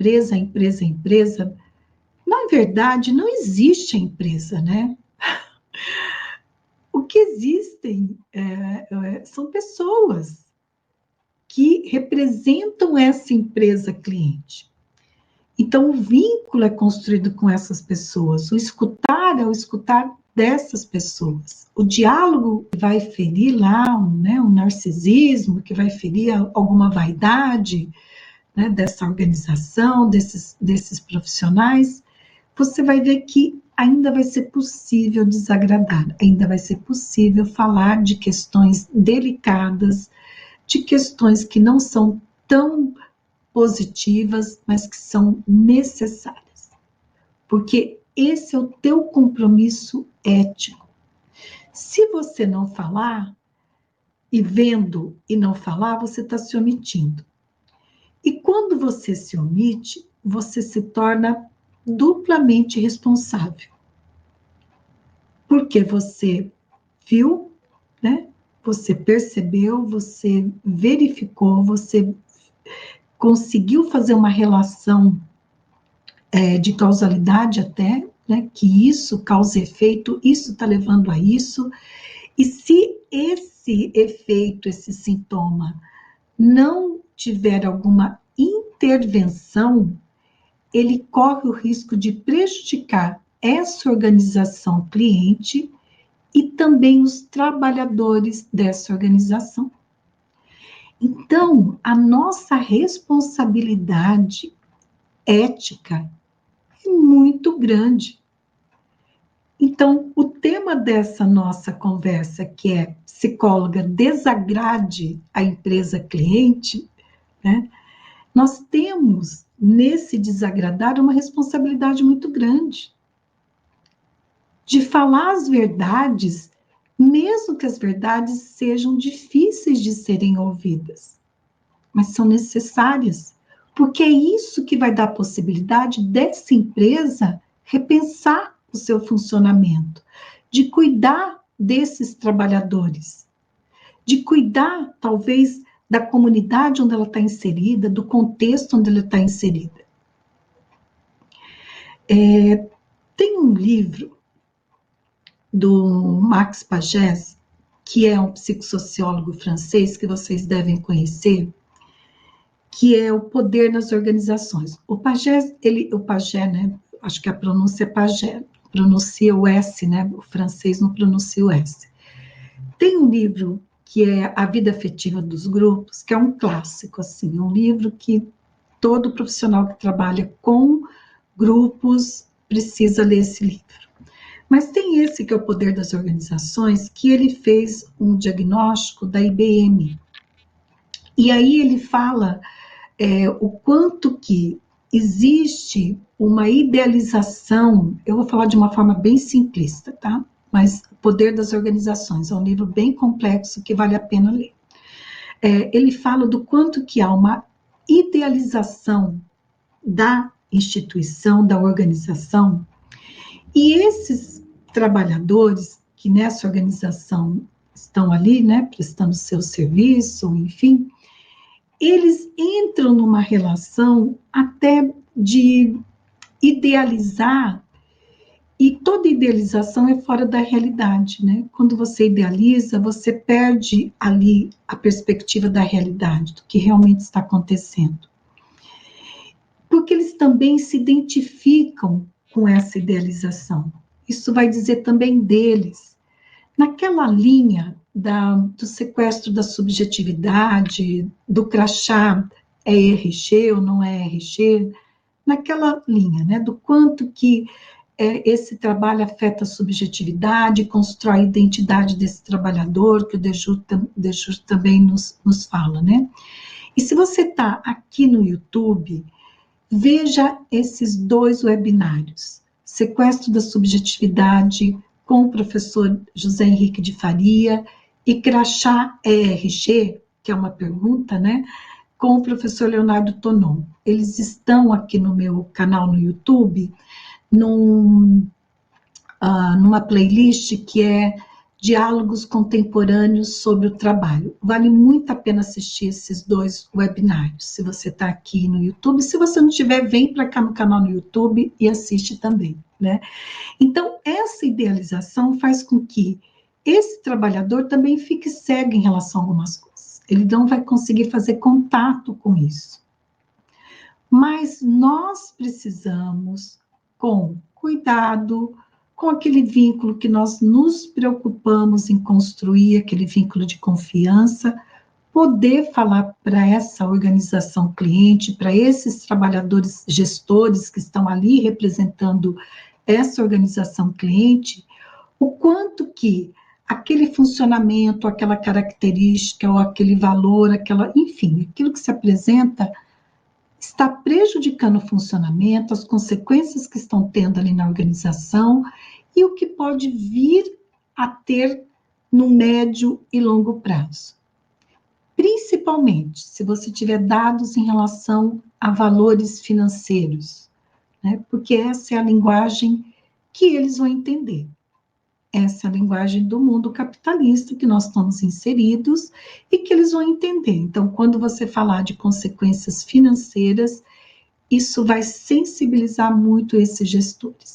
empresa, a empresa, a empresa. Na verdade, não existe a empresa, né? O que existem são pessoas que representam essa empresa cliente. Então, o vínculo é construído com essas pessoas. O escutar é o escutar dessas pessoas. O diálogo vai ferir lá um narcisismo, que vai ferir alguma vaidade, né, dessa organização, desses profissionais. Você vai ver que ainda vai ser possível desagradar, ainda vai ser possível falar de questões delicadas, de questões que não são tão positivas, mas que são necessárias. Porque esse é o teu compromisso ético. Se você não falar, e vendo e não falar, você está se omitindo. E quando você se omite, você se torna duplamente responsável. Porque você viu, né? Você percebeu, você verificou, você conseguiu fazer uma relação de causalidade até, né? Que isso causa efeito, isso está levando a isso. E se esse efeito, esse sintoma, não tiver alguma intervenção, ele corre o risco de prejudicar essa organização cliente e também os trabalhadores dessa organização. Então, a nossa responsabilidade ética é muito grande. Então, o tema dessa nossa conversa, que é psicóloga desagrade a empresa cliente, né? Nós temos nesse desagradar uma responsabilidade muito grande de falar as verdades, mesmo que as verdades sejam difíceis de serem ouvidas, mas são necessárias, porque é isso que vai dar a possibilidade dessa empresa repensar o seu funcionamento, de cuidar desses trabalhadores, de cuidar, talvez, da comunidade onde ela está inserida, do contexto onde ela está inserida. Tem um livro do Max Pagès, que é um psicossociólogo francês, que vocês devem conhecer, que é O Poder nas Organizações. O Pagès, né, acho que a pronúncia é Pagès, pronuncia o S, né, o francês não pronuncia o S. Tem um livro que é A Vida Afetiva dos Grupos, que é um clássico, assim, um livro que todo profissional que trabalha com grupos precisa ler esse livro. Mas tem esse que é O Poder das Organizações, que ele fez um diagnóstico da IBM. E aí ele fala o quanto que existe uma idealização, eu vou falar de uma forma bem simplista, tá? Mas O Poder das Organizações é um livro bem complexo que vale a pena ler. Ele fala do quanto que há uma idealização da instituição, da organização, e esses trabalhadores que nessa organização estão ali, né, prestando seu serviço, enfim, eles entram numa relação até de idealizar, e toda idealização é fora da realidade, né? Quando você idealiza, você perde ali a perspectiva da realidade, do que realmente está acontecendo. Porque eles também se identificam com essa idealização. Isso vai dizer também deles. Naquela linha do sequestro da subjetividade, do crachá, é RG ou não é RG, naquela linha, né, do quanto que esse trabalho afeta a subjetividade, constrói a identidade desse trabalhador, que o Dejur também nos fala, né? E se você está aqui no YouTube, veja esses 2 webinários, Sequestro da Subjetividade, com o professor José Henrique de Faria, e Crachá ERG, que é uma pergunta, né, com o professor Leonardo Tonon. Eles estão aqui no meu canal no YouTube, numa playlist que é Diálogos Contemporâneos sobre o Trabalho. Vale muito a pena assistir esses 2 webinários, se você está aqui no YouTube. Se você não tiver, vem para cá no canal no YouTube e assiste também, né? Então, essa idealização faz com que esse trabalhador também fique cego em relação a algumas coisas. Ele não vai conseguir fazer contato com isso. Mas nós precisamos, com cuidado, com aquele vínculo que nós nos preocupamos em construir, aquele vínculo de confiança, poder falar para essa organização cliente, para esses trabalhadores gestores que estão ali representando essa organização cliente, o quanto que aquele funcionamento, aquela característica, ou aquele valor, enfim, aquilo que se apresenta está prejudicando o funcionamento, as consequências que estão tendo ali na organização e o que pode vir a ter no médio e longo prazo. Principalmente se você tiver dados em relação a valores financeiros, né? Porque essa é a linguagem que eles vão entender. Essa é a linguagem do mundo capitalista que nós estamos inseridos e que eles vão entender. Então, quando você falar de consequências financeiras, isso vai sensibilizar muito esses gestores.